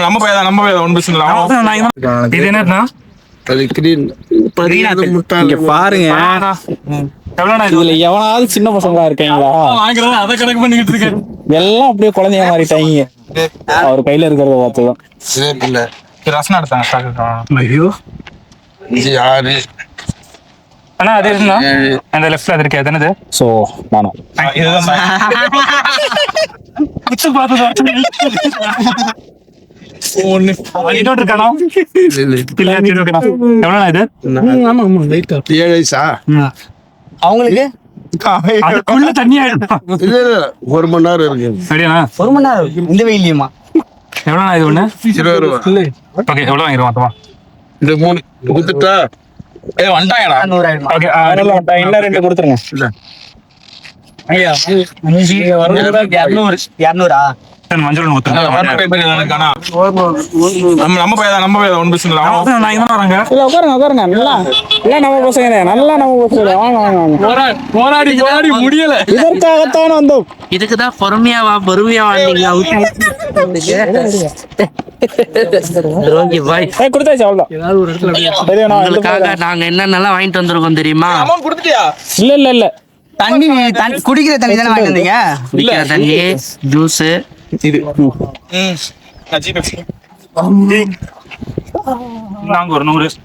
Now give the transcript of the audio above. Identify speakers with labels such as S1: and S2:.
S1: நம்ம பையன் நம்ம பையன் ஒன் பிசினஸ் இது என்னன்னா
S2: அது கிரீன்
S3: இங்க பாருங்க இதுல எவனாவது சின்ன பசங்களா இருக்கீங்களா?
S1: அதை கணக்கு பண்ணிக்கிட்டு இருக்கேன்.
S3: எல்லாம் அப்படியே குழந்தைய மாறிட்டாங்க. அவர் கையில இருக்கிறத பார்த்துதான்
S2: இல்ல
S1: ரசனா எடுத்தாங்க.
S3: ஐயோ
S2: 5 6
S1: ஆனா அது இருந்தா அந்த லெஃப்ட்ல அது இருக்கு. அது என்னது?
S3: சோ நானும்
S1: இதுதான் குத்து பார்த்தது ஒண்ணு இன்னொரு இருக்கானா? இல்ல எவ்வளோ இது?
S2: ஆமா 7 வயசா
S4: அவங்களுக்கு
S1: அதுக்குள்ள தண்ணி ஆயிடும்.
S2: இல்ல 1 மணி நேரம் இருக்கு.
S1: சரியாண்ணா?
S4: 1 மணி நேரம் இந்த வெயிலியுமா?
S1: எவ்வளோண்ணா இது ஒண்ணு?
S2: 20 ரூபா.
S1: ஓகே எவ்வளோ வாங்கிடுவோம் மொத்தமா?
S2: இந்த 3 குடுத்துட்டா
S1: வந்துட்டாங்கடா.
S4: 100
S1: ஓகே
S3: இன்னும் 2 கொடுத்துருங்க.
S2: இல்ல
S4: ஐயா 200
S1: மஞ்சள் ஊத்துறேன். நம்ம பையன் நம்ம பையன் ஒன் பிசினஸ் நான் இங்க வராங்க.
S3: இல்ல உட்காருங்க நல்லா இல்ல நம்ம பசங்க நல்லா நம்ம பசங்க வாங்க வாங்க
S1: போராடி முடியல.
S3: இதற்காகத்தான் வந்தோம்.
S4: இதுக்குதான் பொறுமையா வந்தீங்க.
S3: கொடுத்தாச்சு அவ்வளவுதான்.
S4: உங்களுக்காக நாங்க என்னென்னலாம் வாங்கிட்டு வந்திருக்கோம் தெரியுமா?
S3: இல்ல
S4: தண்ணி குடிக்கிற தண்ணி தானே வாங்கிட்டு வந்தீங்க? குடிக்கிற தண்ணி, ஜூஸ்,
S1: இது நாங்க ஒரு 100